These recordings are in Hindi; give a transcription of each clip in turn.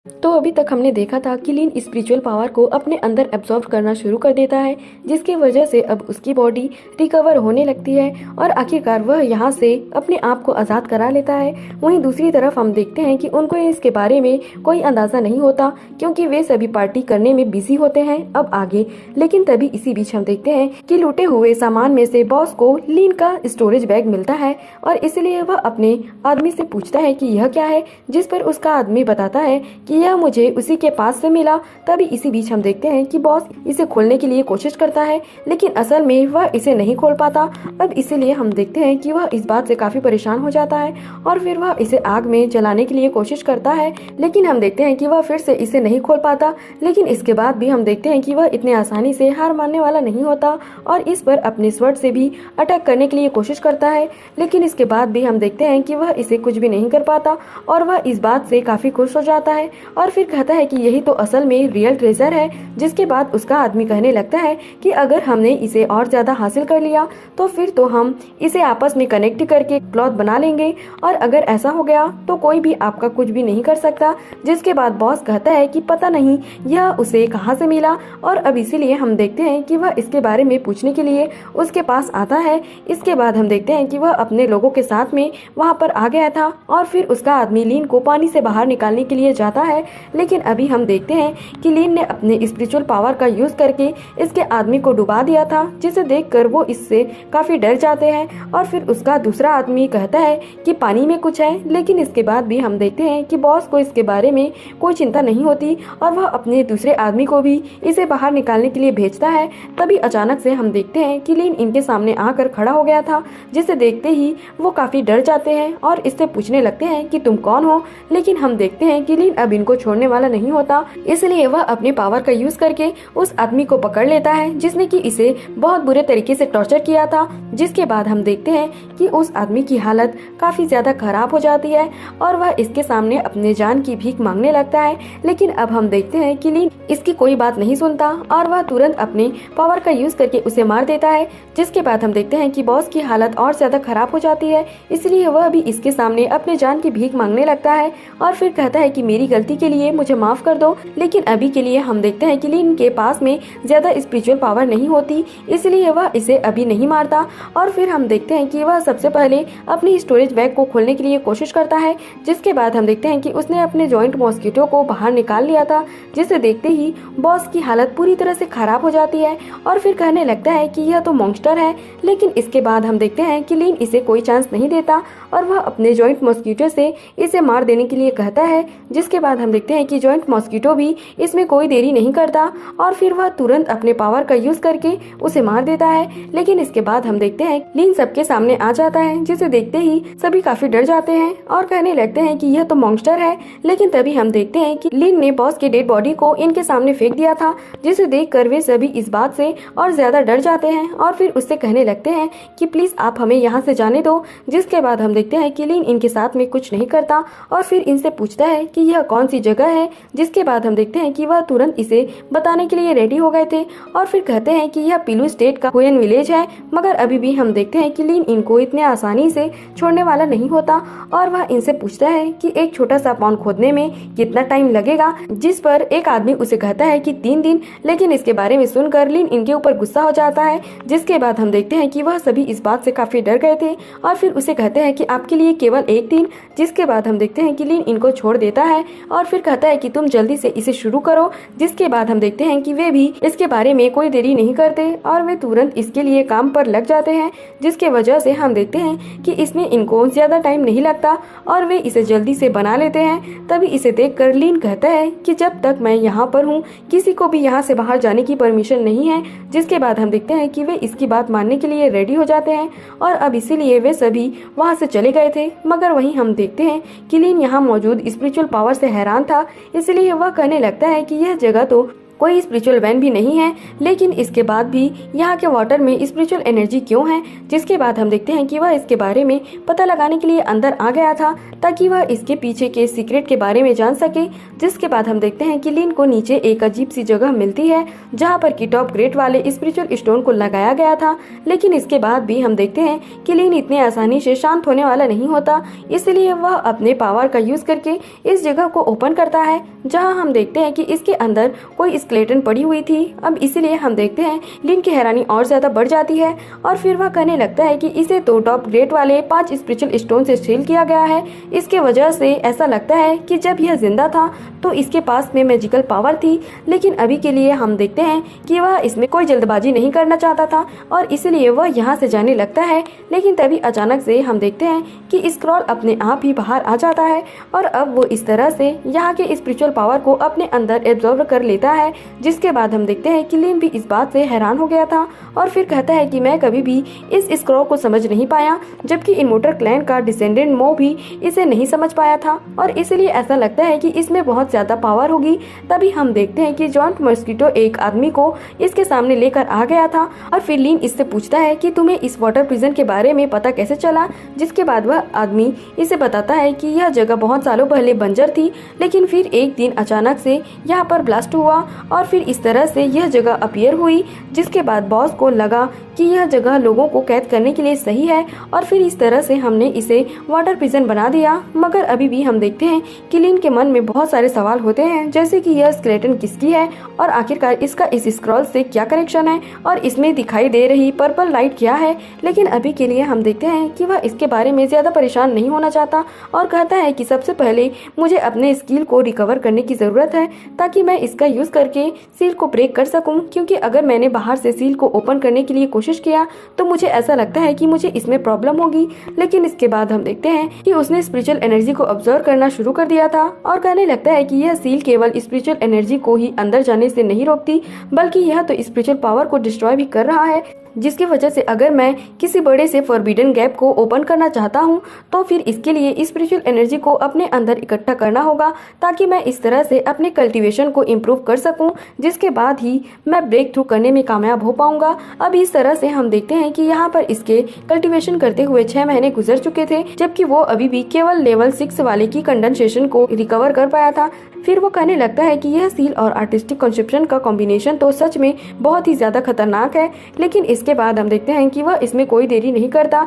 तो अभी तक हमने देखा था कि लीन स्पिरिचुअल पावर को अपने अंदर एब्जॉर्ब करना शुरू कर देता है, जिसकी वजह से अब उसकी बॉडी रिकवर होने लगती है और आखिरकार वह यहाँ से अपने आप को आज़ाद करा लेता है। वहीं दूसरी तरफ हम देखते हैं कि उनको इसके बारे में कोई अंदाज़ा नहीं होता, क्योंकि वे सभी पार्टी करने में बिजी होते हैं अब आगे। लेकिन तभी इसी बीच हम देखते हैं कि लूटे हुए सामान में से बॉस को लीन का स्टोरेज बैग मिलता है और इसलिए वह अपने आदमी से पूछता है कि यह क्या है, जिस पर उसका आदमी बताता है कि यह मुझे उसी के पास से मिला। तभी इसी बीच हम देखते हैं कि बॉस इसे खोलने के लिए कोशिश करता है, लेकिन असल में वह इसे नहीं खोल पाता। अब इसीलिए हम देखते हैं कि वह इस बात से काफी परेशान हो जाता है और फिर वह इसे आग में जलाने के लिए कोशिश करता है, लेकिन हम देखते हैं कि वह फिर से इसे नहीं खोल पाता। लेकिन इसके बाद भी हम देखते हैं कि वह इतने आसानी से हार मानने वाला नहीं होता और इस पर अपने स्वर्ड से भी अटैक करने के लिए कोशिश करता है। लेकिन इसके बाद भी हम देखते हैं कि वह इसे कुछ भी नहीं कर पाता और वह इस बात से काफी खुश हो जाता है और फिर कहता है कि यही तो असल में रियल ट्रेजर है। जिसके बाद उसका आदमी कहने लगता है कि अगर हमने इसे और ज्यादा हासिल कर लिया तो फिर तो हम इसे आपस में कनेक्ट करके क्लॉथ बना लेंगे और अगर ऐसा हो गया तो कोई भी आपका कुछ भी नहीं कर सकता। जिसके बाद बॉस कहता है कि पता नहीं यह उसे कहाँ से मिला और अब इसीलिए हम देखते हैं कि वह इसके बारे में पूछने के लिए उसके पास आता है। इसके बाद हम देखते हैं कि वह अपने लोगों के साथ में वहाँ पर आ गया था और फिर उसका आदमी लीन को पानी से बाहर निकालने के लिए जाता है। लेकिन अभी हम देखते हैं कि लीन ने अपने स्पिरिचुअल पावर का यूज करके इसके आदमी को डुबा दिया था, जिसे देखकर वो इससे काफी डर जाते हैं और फिर उसका दूसरा आदमी कहता है कि पानी में कुछ है। लेकिन इसके बाद भी हम देखते हैं कि बॉस को इसके बारे में कोई चिंता नहीं होती और वह अपने दूसरे आदमी को भी इसे बाहर निकालने के लिए भेजता है। तभी अचानक से हम देखते हैं कि लीन इनके सामने आकर खड़ा हो गया था, जिसे देखते ही वो काफी डर जाते हैं और इससे पूछने लगते हैं कि तुम कौन हो। लेकिन हम देखते हैं कि लीन अब इनको छोड़ने वाला नहीं होता, इसलिए वह अपने पावर का यूज करके उस आदमी को पकड़ लेता है जिसने कि इसे बहुत बुरे तरीके से टॉर्चर किया था। जिसके बाद हम देखते हैं कि उस आदमी की हालत काफी ज्यादा खराब हो जाती है और वह इसके सामने अपने जान की भीख मांगने लगता है। लेकिन अब हम देखते हैं कि लीन इसकी कोई बात नहीं सुनता और वह तुरंत अपने पावर का यूज करके उसे मार देता है। जिसके बाद हम देखते हैं कि बॉस की हालत और ज्यादा खराब हो जाती है, इसलिए वह भी इसके सामने अपने जान की भीख मांगने लगता है और फिर कहता है कि मेरी गलती के लिए मुझे माफ कर दो। लेकिन अभी के लिए हम देखते हैं कि लीन के पास में ज्यादा स्पिरिचुअल पावर नहीं होती, इसलिए वह इसे अभी नहीं मारता। और फिर हम देखते हैं कि वह सबसे पहले अपनी स्टोरेज बैग को खोलने के लिए कोशिश करता है। जिसके बाद हम देखते हैं कि उसने अपने जॉइंट मॉस्किटो को बाहर निकाल लिया था, जिसे देखते ही बॉस की हालत पूरी तरह से खराब हो जाती है और फिर कहने लगता है कि यह तो मॉन्स्टर है। लेकिन इसके बाद हम देखते हैं कि लीन इसे कोई चांस नहीं देता और वह अपने जॉइंट मॉस्किटो से इसे मार देने के लिए कहता है। जिसके बाद हम देखते हैं कि जॉइंट मॉस्किटो भी इसमें कोई देरी नहीं करता और फिर वह तुरंत अपने पावर का यूज करके उसे मार देता है। लेकिन इसके बाद हम देखते हैं लीन सबके सामने आ जाता है, जिसे देखते ही सभी काफी डर जाते हैं और कहने लगते हैं कि यह तो मॉन्स्टर है। लेकिन तभी हम देखते हैं कि लीन ने बॉस के डेड बॉडी को इनके सामने फेंक दिया था, जिसे देखकर वे सभी इस बात से और ज्यादा डर जाते हैं और फिर उससे कहने लगते हैं कि प्लीज आप हमें यहाँ से जाने दो। जिसके बाद हम देखते हैं कि लीन इनके साथ में कुछ नहीं करता और फिर इनसे पूछता है कि यह कौन सी जगह है। जिसके बाद हम देखते हैं कि वह तुरंत इसे बताने के लिए रेडी हो गए थे और फिर कहते हैं कि यह पिलू स्टेट का हुएन विलेज है। मगर अभी भी हम देखते हैं कि लीन इनको इतने आसानी से छोड़ने वाला नहीं होता और वह इनसे पूछता है कि एक छोटा सा पॉन्ड खोदने में कितना टाइम लगेगा। जिस पर एक आदमी उसे कहता है कि 3 दिन। लेकिन इसके बारे में सुनकर लीन इनके ऊपर गुस्सा हो जाता है। जिसके बाद हम देखते हैं कि वह सभी इस बात से काफी डर गए थे और फिर उसे कहते हैं कि आपके लिए केवल 1 दिन। जिसके बाद हम देखते हैं कि लीन इनको छोड़ देता है और फिर कहता है कि तुम जल्दी से इसे शुरू करो। जिसके बाद हम देखते हैं कि वे भी इसके बारे में कोई देरी नहीं करते और वे तुरंत इसके लिए काम पर लग जाते हैं, जिसके वजह से हम देखते हैं कि इसमें इनको ज्यादा टाइम नहीं लगता और वे इसे जल्दी से बना लेते हैं। तभी इसे देखकर लीन कहता है कि जब तक मैं यहाँ पर हूँ किसी को भी यहाँ से बाहर जाने की परमिशन नहीं है। जिसके बाद हम देखते हैं कि वे इसकी बात मानने के लिए रेडी हो जाते हैं और अब इसीलिए वे सभी वहाँ से चले गए थे। मगर वहीं हम देखते हैं कि लीन यहाँ मौजूद स्पिरिचुअल पावर से हैरान था, इसलिए वह कहने लगता है कि यह जगह तो कोई स्पिरिचुअल वैन भी नहीं है, लेकिन इसके बाद भी यहाँ के वाटर में स्पिरिचुअल एनर्जी क्यों है। जिसके बाद हम देखते हैं कि वह इसके बारे में पता लगाने के लिए अंदर आ गया था ताकि वह इसके पीछे के सीक्रेट के बारे में जान सके। जिसके बाद हम देखते हैं कि लिन को नीचे एक अजीब सी जगह मिलती है जहाँ पर कि टॉप ग्रेड वाले स्पिरिचुअल स्टोन को लगाया गया था। लेकिन इसके बाद भी हम देखते हैं कि लिन इतने आसानी से शांत होने वाला नहीं होता, इसलिए वह अपने पावर का यूज करके इस जगह को ओपन करता है जहाँ हम देखते हैं कि इसके अंदर कोई स्केलेटन पड़ी हुई थी। अब इसलिए हम देखते हैं लिन की हैरानी और ज्यादा बढ़ जाती है और फिर वह कहने लगता है कि इसे तो टॉप ग्रेड वाले 5 स्पिरिचुअल स्टोन से सील किया गया है। इसके वजह से ऐसा लगता है कि जब यह जिंदा था तो इसके पास में मैजिकल पावर थी, लेकिन अभी के लिए हम देखते हैं कि वह इसमें कोई जल्दबाजी नहीं करना चाहता था और इसलिए वह यहाँ से जाने लगता है। लेकिन तभी अचानक से हम देखते हैं कि स्क्रॉल अपने आप ही बाहर आ जाता है और अब वो इस तरह से यहाँ के स्पिरिचुअल पावर को अपने अंदर एब्जॉर्ब कर लेता है। जिसके बाद हम देखते हैं कि लिन भी इस बात से हैरान हो गया था और फिर कहता है कि मैं कभी भी इस स्क्रॉल को समझ नहीं पाया, जबकि इमोर्टल क्लैन का डिसेंडेंट मो भी इसे नहीं समझ पाया था और इसलिए ऐसा लगता है कि इसमें बहुत ज्यादा पावर होगी। तभी हम देखते हैं कि जॉन्ट मॉस्किटो एक आदमी को इसके सामने लेकर आ गया था और फिर लिन इससे पूछता है कि तुम्हें इस वाटर प्रिजन के बारे में पता कैसे चला। जिसके बाद वह आदमी इसे बताता है कि यह जगह बहुत सालों पहले बंजर थी, लेकिन फिर एक दिन अचानक से यहाँ पर ब्लास्ट हुआ और फिर इस तरह से यह जगह अपीयर हुई। जिसके बाद बॉस को लगा कि यह जगह लोगों को कैद करने के लिए सही है और फिर इस तरह से हमने इसे वाटर प्रिजन बना दिया। मगर अभी भी हम देखते हैं कि लिन के मन में बहुत सारे सवाल होते हैं, जैसे कि यह स्केलेटन किसकी है और आखिरकार इसका इस स्क्रॉल से क्या कनेक्शन है और इसमें दिखाई दे रही पर्पल लाइट क्या है। लेकिन अभी के लिए हम देखते हैं कि वह इसके बारे में ज्यादा परेशान नहीं होना चाहता और कहता है कि सबसे पहले मुझे अपने स्किल को रिकवर करने की जरूरत है ताकि मैं इसका यूज करके सील को ब्रेक कर सकूं, क्योंकि अगर मैंने बाहर से सील को ओपन करने के लिए कोशिश किया तो मुझे ऐसा लगता है कि मुझे इसमें प्रॉब्लम होगी। लेकिन इसके बाद हम देखते हैं कि उसने स्पिरिचुअल एनर्जी को ऑब्जर्व करना शुरू कर दिया था और कहने लगता है कि यह सील केवल स्पिरिचुअल एनर्जी को ही अंदर जाने से नहीं रोकती, बल्कि यह तो स्पिरिचुअल पावर को डिस्ट्रॉय भी कर रहा है। जिसकी वजह से अगर मैं किसी बड़े से फॉरबिडन गैप को ओपन करना चाहता हूं तो फिर इसके लिए स्पिरिचुअल एनर्जी को अपने अंदर इकट्ठा करना होगा ताकि मैं इस तरह से अपने कल्टीवेशन को इम्प्रूव कर सकूं, जिसके बाद ही मैं ब्रेक थ्रू करने में कामयाब हो पाऊंगा। अब इस तरह से हम देखते हैं कि यहाँ पर इसके कल्टीवेशन करते हुए 6 महीने गुजर चुके थे, जबकि वो अभी भी केवल लेवल 6 वाले की कंडेंसेशन को रिकवर कर पाया था। फिर वो कहने लगता है कि यह सील और आर्टिस्टिक कंसेप्शन का कॉम्बिनेशन तो सच में बहुत ही ज्यादा खतरनाक है। लेकिन इसके बाद हम देखते हैं कि वह इसमें कोई देरी नहीं करता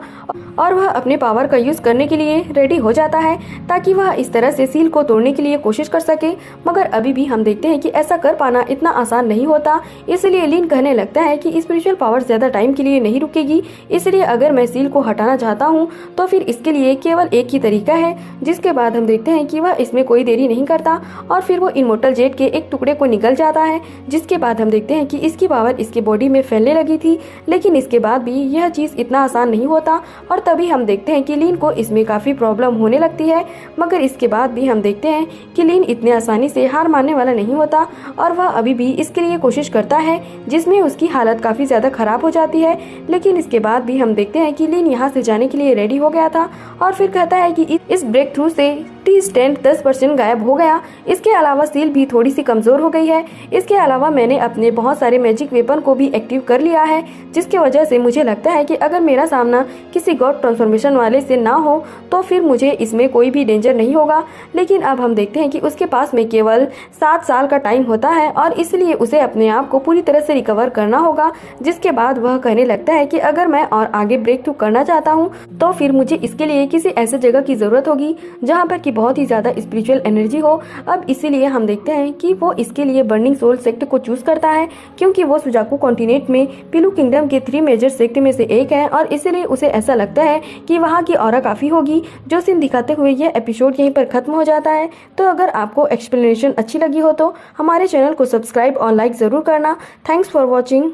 और वह अपने पावर का यूज करने के लिए रेडी हो जाता है ताकि वह इस तरह से सील को तोड़ने के लिए कोशिश कर सके। मगर अभी भी हम देखते हैं कि ऐसा कर पाना इतना आसान नहीं होता, इसलिए लिन कहने लगता है कि स्पिरिचुअल पावर ज्यादा टाइम के लिए नहीं रुकेगी, इसलिए अगर मैं सील को हटाना चाहता हूँ तो फिर इसके लिए केवल एक ही तरीका है। जिसके बाद हम देखते हैं कि वह इसमें कोई देरी नहीं करता और फिर वो इमोर्टल जेट के एक टुकड़े को निकल जाता है। जिसके बाद हम देखते हैं कि इसकी पावर इसके बॉडी में फैलने लगी थी, लेकिन इसके बाद भी यह चीज इतना आसान नहीं होता और तभी हम देखते हैं कि लिन को इसमें काफी प्रॉब्लम होने लगती है। मगर इसके बाद भी हम देखते हैं कि लिन इतने आसानी से हार मानने वाला नहीं होता और वह अभी भी इसके लिए कोशिश करता है, जिसमें उसकी हालत काफी ज्यादा खराब हो जाती है। लेकिन इसके बाद भी हम देखते हैं कि लिन यहाँ से जाने के लिए रेडी हो गया था और फिर कहता है कि इस ब्रेक थ्रू से टी स्टैंड 10% गायब हो गया। इसके अलावा सील भी थोड़ी सी कमजोर हो गई है। इसके अलावा मैंने अपने बहुत सारे मैजिक वेपन को भी एक्टिव कर लिया है, जिसके वजह से मुझे लगता है कि अगर मेरा सामना किसी गॉड ट्रांसफॉर्मेशन वाले से ना हो तो फिर मुझे इसमें कोई भी डेंजर नहीं होगा। लेकिन अब हम देखते हैं कि उसके पास में केवल 7 साल का टाइम होता है और इसलिए उसे अपने आप को पूरी तरह से रिकवर करना होगा। जिसके बाद वह कहने लगता है कि अगर मैं और आगे ब्रेक थ्रू करना चाहता हूँ तो फिर मुझे इसके लिए किसी ऐसे जगह की जरूरत होगी जहाँ पर बहुत ही ज्यादा स्पिरिचुअल एनर्जी हो। अब इसीलिए हम देखते हैं कि वो इसके लिए बर्निंग सोल सेक्ट को चूज करता है, क्योंकि वो सुजाकू कॉन्टिनेंट में पिलू किंगडम के 3 मेजर सेक्ट में से एक है और इसलिए उसे ऐसा लगता है कि वहाँ की ऑरा काफी होगी। जो सीन दिखाते हुए यह एपिसोड यहीं पर खत्म हो जाता है। तो अगर आपको एक्सप्लेनेशन अच्छी लगी हो तो हमारे चैनल को सब्सक्राइब और लाइक जरूर करना। Thanks for watching.